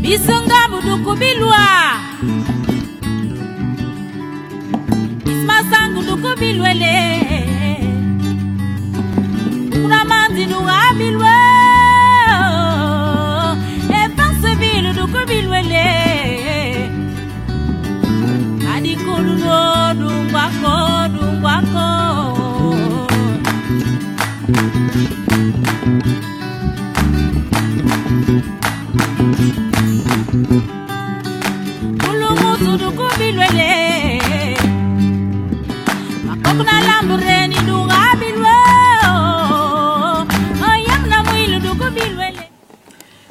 Bisonga buduku bilwa Ismasangu duku bilwele Uramandi nuga bilwa Efanse bilu duku bilwele Adikulu no dungwako dungwako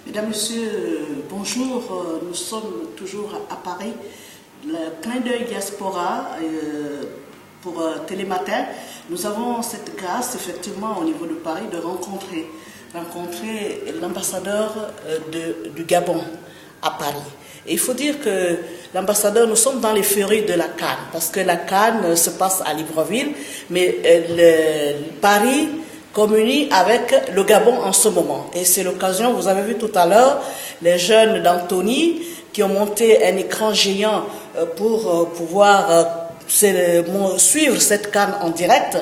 Mesdames, Messieurs, bonjour. Nous sommes toujours à Paris. Le clin d'œil diaspora pour Télématin. Nous avons cette grâce, effectivement, au niveau de Paris, de rencontrer l'ambassadeur du Gabon à Paris. Et il faut dire que l'ambassadeur, nous sommes dans les féeries de la Cannes, parce que la Cannes se passe à Libreville, mais Paris communie avec le Gabon en ce moment. Et c'est l'occasion, vous avez vu tout à l'heure, les jeunes d'Antony qui ont monté un écran géant pour pouvoir suivre cette Cannes en direct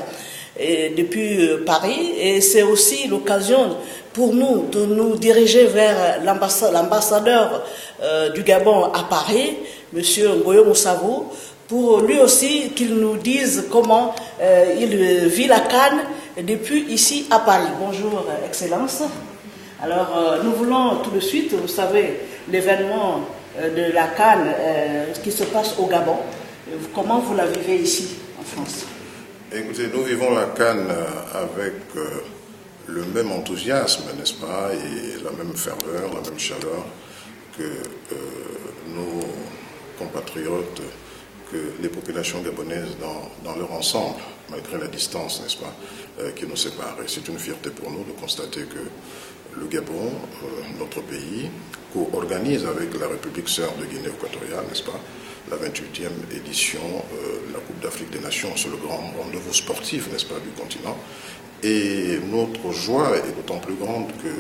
depuis Paris. Et c'est aussi l'occasion pour nous de nous diriger vers l'ambassadeur du Gabon à Paris, M. Ngoyo Moussavou, pour lui aussi qu'il nous dise comment il vit la Cannes depuis ici à Paris. Bonjour, Excellence. Alors, nous voulons tout de suite, vous savez, l'événement de la Cannes qui se passe au Gabon. Comment vous la vivez ici, en France? Écoutez, nous vivons la Cannes avec le même enthousiasme, n'est-ce pas, et la même ferveur, la même chaleur que nos compatriotes, que les populations gabonaises dans leur ensemble, malgré la distance, n'est-ce pas, qui nous sépare. Et c'est une fierté pour nous de constater que le Gabon, notre pays, co-organise avec la République sœur de Guinée équatoriale, n'est-ce pas, la 28e édition de la Coupe d'Afrique des Nations. C'est le grand rendez-vous sportif, n'est-ce pas, du continent. Et notre joie est d'autant plus grande que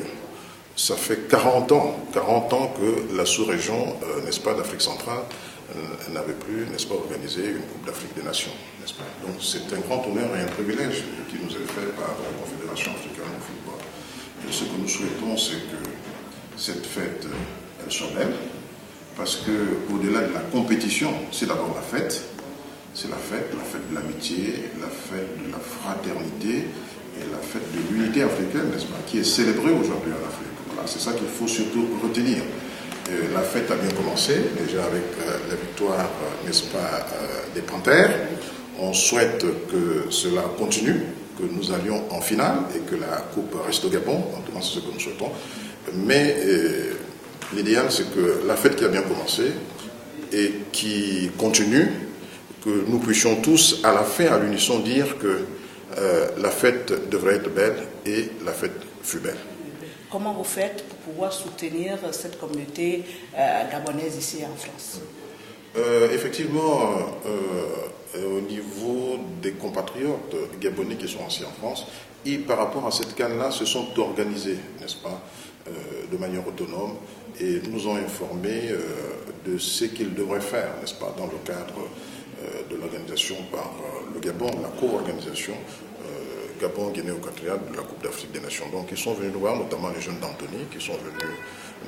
ça fait 40 ans que la sous-région, n'est-ce pas, d'Afrique centrale n'avait plus, n'est-ce pas, organisé une Coupe d'Afrique des Nations, n'est-ce pas. Donc c'est un grand honneur et un privilège qui nous est fait par la Confédération africaine de football. Et ce que nous souhaitons, c'est que cette fête, elle soit belle, parce qu'au-delà de la compétition, c'est d'abord la fête. C'est la fête de l'amitié, la fête de la fraternité et la fête de l'unité africaine, n'est-ce pas, qui est célébrée aujourd'hui en Afrique. Voilà, c'est ça qu'il faut surtout retenir. La fête a bien commencé, déjà avec la victoire, n'est-ce pas, des Panthères. On souhaite que cela continue, que nous allions en finale et que la Coupe reste au Gabon. En tout cas, c'est ce que nous souhaitons. Mais l'idéal, c'est que la fête qui a bien commencé et qui continue, que nous puissions tous, à la fin, à l'unisson, dire que la fête devrait être belle et la fête fut belle. Comment vous faites pour pouvoir soutenir cette communauté gabonaise ici en France? Effectivement, au niveau des compatriotes gabonais qui sont ici en France, et par rapport à cette canne-là, se sont organisés, n'est-ce pas, de manière autonome, et nous ont informés de ce qu'ils devraient faire, n'est-ce pas, dans le cadre de l'organisation par le Gabon, la co-organisation Gabon, Guinée équatoriale de la Coupe d'Afrique des Nations. Donc ils sont venus nous voir, notamment les jeunes d'Antony, qui sont venus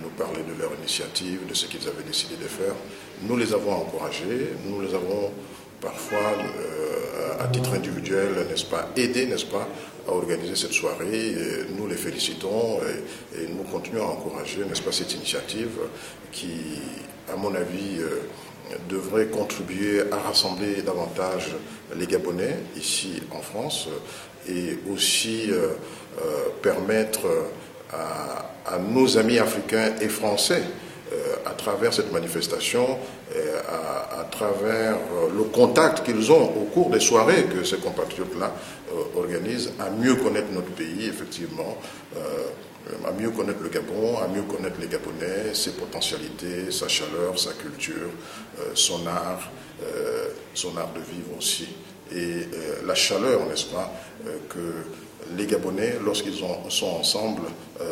nous parler de leur initiative, de ce qu'ils avaient décidé de faire. Nous les avons encouragés, nous les avons parfois, à titre individuel, n'est-ce pas, aidés, n'est-ce pas, à organiser cette soirée. Et nous les félicitons et nous continuons à encourager, n'est-ce pas, cette initiative qui, à mon avis, devrait contribuer à rassembler davantage les Gabonais ici en France et aussi permettre à nos amis africains et français, à travers cette manifestation, à travers le contact qu'ils ont au cours des soirées que ces compatriotes-là organisent, à mieux connaître notre pays, effectivement, à mieux connaître le Gabon, à mieux connaître les Gabonais, ses potentialités, sa chaleur, sa culture, son art de vivre aussi. Et la chaleur, n'est-ce pas, que les Gabonais, lorsqu'ils sont ensemble,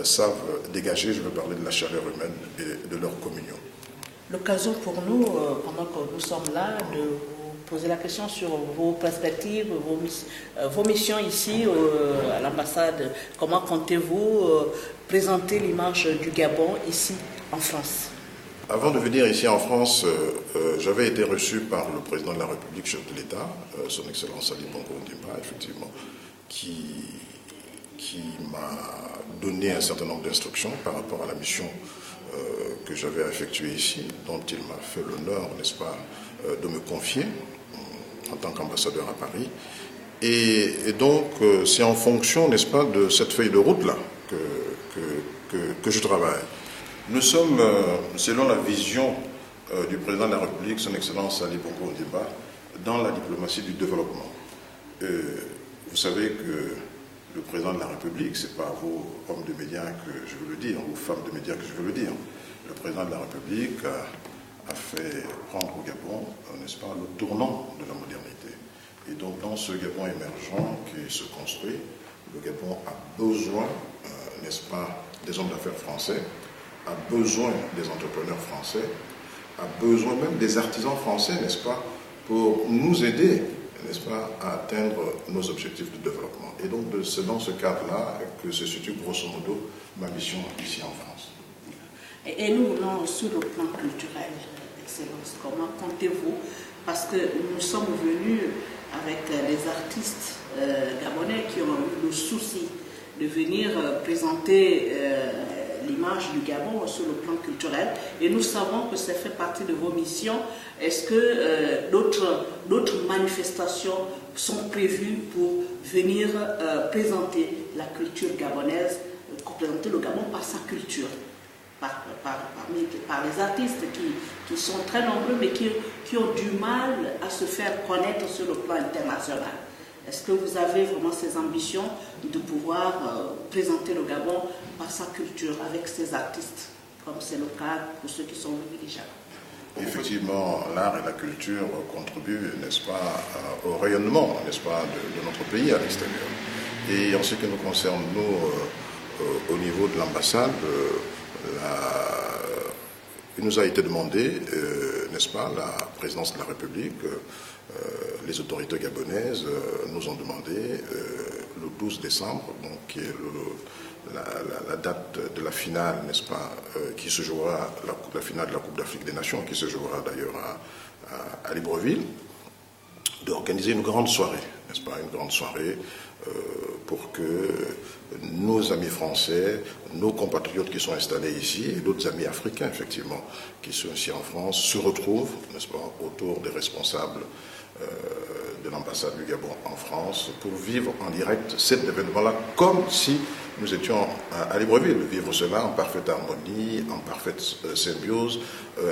savent dégager, je veux parler de la chaleur humaine et de leur communion. L'occasion pour nous, pendant que nous sommes là, de vous poser la question sur vos perspectives, vos missions ici à l'ambassade. Comment comptez-vous présenter l'image du Gabon ici en France? Avant de venir ici en France, j'avais été reçu par le président de la République, chef de l'État, son Excellence Ali Bongo Ondimba, effectivement, qui m'a donné un certain nombre d'instructions par rapport à la mission que j'avais effectuée ici, dont il m'a fait l'honneur, n'est-ce pas, de me confier en tant qu'ambassadeur à Paris. Et donc, c'est en fonction, n'est-ce pas, de cette feuille de route-là que je travaille. Nous sommes, selon la vision du président de la République, son Excellence Ali Bongo Ondimba, dans la diplomatie du développement. Vous savez que le président de la République, ce n'est pas à vous, hommes de médias, que je veux le dire, ou femmes de médias que je veux le dire. Le président de la République a fait prendre au Gabon, n'est-ce pas, le tournant de la modernité. Et donc, dans ce Gabon émergent qui se construit, le Gabon a besoin, n'est-ce pas, des hommes d'affaires français, a besoin des entrepreneurs français, a besoin même des artisans français, n'est-ce pas, pour nous aider, n'est-ce pas, à atteindre nos objectifs de développement. Et donc, c'est dans ce cadre-là que se situe grosso modo ma mission ici en France. Et nous voulons, sur le plan culturel, Excellence, comment comptez-vous? Parce que nous sommes venus avec des artistes gabonais qui ont eu le souci de venir présenter l'image du Gabon sur le plan culturel, et nous savons que ça fait partie de vos missions. Est-ce que d'autres manifestations sont prévues pour venir présenter la culture gabonaise, présenter le Gabon par sa culture, par les artistes qui sont très nombreux mais qui ont du mal à se faire connaître sur le plan international? Est-ce que vous avez vraiment ces ambitions de pouvoir présenter le Gabon par sa culture avec ses artistes, comme c'est le cas pour ceux qui sont venus déjà? Effectivement, l'art et la culture contribuent, n'est-ce pas, au rayonnement, n'est-ce pas, de notre pays à l'extérieur. Et en ce qui nous concerne, nous, au niveau de l'ambassade, il nous a été demandé, n'est-ce pas, la présidence de la République, les autorités gabonaises nous ont demandé le 12 décembre, donc, qui est la date de la finale, n'est-ce pas, qui se jouera, la finale de la Coupe d'Afrique des Nations, qui se jouera d'ailleurs à Libreville, d'organiser une grande soirée, n'est-ce pas, une grande soirée pour que nos amis français, nos compatriotes qui sont installés ici, et d'autres amis africains, effectivement, qui sont ici en France, se retrouvent, n'est-ce pas, autour des responsables de l'ambassade du Gabon en France pour vivre en direct cet événement-là comme si nous étions à Libreville, vivre cela en parfaite harmonie, en parfaite symbiose,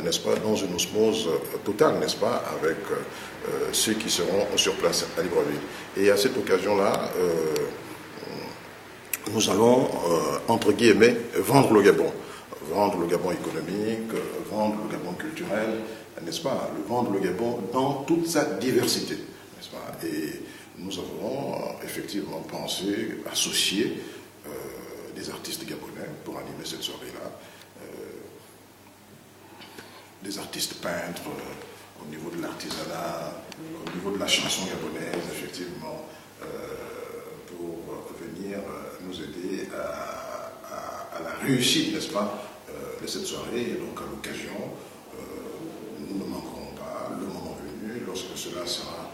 n'est-ce pas, dans une osmose totale, n'est-ce pas, avec ceux qui seront sur place à Libreville. Et à cette occasion-là, nous allons, entre guillemets, vendre le Gabon économique, vendre le Gabon culturel, n'est-ce pas, vendre le Gabon dans toute sa diversité, n'est-ce pas. Et nous avons effectivement pensé associer des artistes gabonais pour animer cette soirée-là, des artistes peintres au niveau de l'artisanat, au niveau de la chanson gabonaise, effectivement, pour venir nous aider à la réussite, n'est-ce pas, de cette soirée. Et donc, à l'occasion, nous ne manquerons pas, le moment venu, lorsque cela sera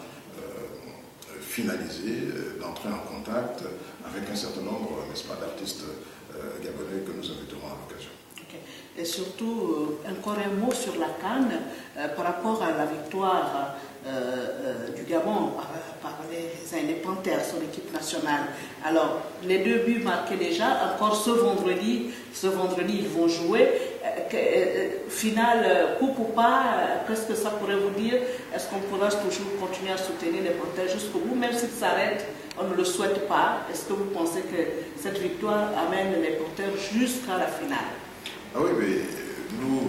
finalisé, d'entrer en contact avec un certain nombre, n'est-ce pas, d'artistes gabonais que nous inviterons à l'occasion. Okay. Et surtout, encore un mot sur la CAN par rapport à la victoire du Gabon par les indépendants sur l'équipe nationale. Alors, les 2 buts marqués déjà, encore ce vendredi ils vont jouer. Finale, coupe ou pas, qu'est-ce que ça pourrait vous dire? Est-ce qu'on pourra toujours continuer à soutenir les porteurs jusqu'au bout, même s'ils s'arrêtent, on ne le souhaite pas? Est-ce que vous pensez que cette victoire amène les porteurs jusqu'à la finale? Ah oui, mais nous,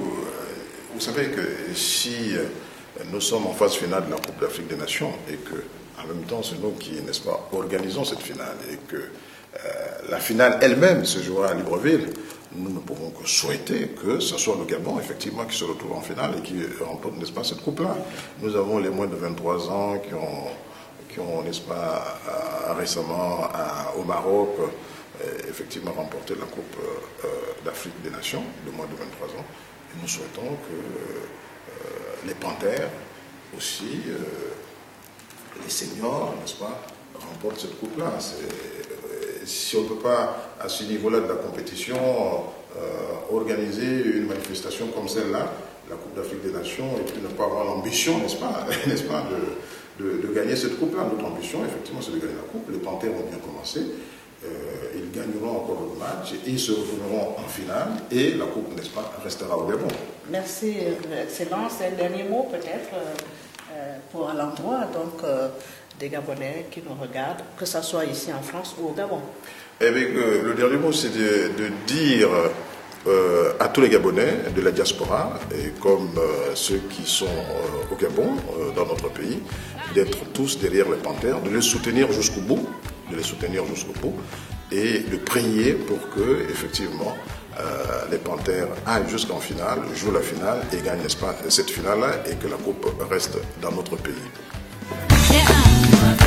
vous savez que si nous sommes en phase finale de la Coupe d'Afrique des Nations et que, en même temps, c'est nous qui, n'est-ce pas, organisons cette finale et que la finale elle-même se jouera à Libreville, nous ne pouvons que souhaiter que ce soit le Gabon, effectivement, qui se retrouve en finale et qui remporte, n'est-ce pas, cette coupe-là. Nous avons les moins de 23 ans qui ont n'est-ce pas, récemment au Maroc, effectivement remporté la Coupe d'Afrique des Nations, de moins de 23 ans. Et nous souhaitons que les Panthères aussi, les seniors, n'est-ce pas, remportent cette coupe-là. Si on ne peut pas, à ce niveau-là de la compétition, organiser une manifestation comme celle-là, la Coupe d'Afrique des Nations, et puis ne pas avoir l'ambition, n'est-ce pas, de gagner cette coupe-là. Notre ambition, effectivement, c'est de gagner la coupe. Les Panthères ont bien commencé. Ils gagneront encore le match et ils se retrouveront en finale et la coupe, n'est-ce pas, restera au Gabon. Merci, Excellence. Un dernier mot peut-être pour à l'endroit des Gabonais qui nous regardent, que ce soit ici en France ou au Gabon. Eh bien, le dernier mot, c'est de dire à tous les Gabonais de la diaspora, et comme ceux qui sont au Gabon, dans notre pays, d'être tous derrière les Panthères, de les soutenir jusqu'au bout, et de prier pour que, effectivement, les Panthères aillent jusqu'en finale, jouent la finale et gagnent, n'est-ce pas, cette finale-là, et que la coupe reste dans notre pays. Yeah.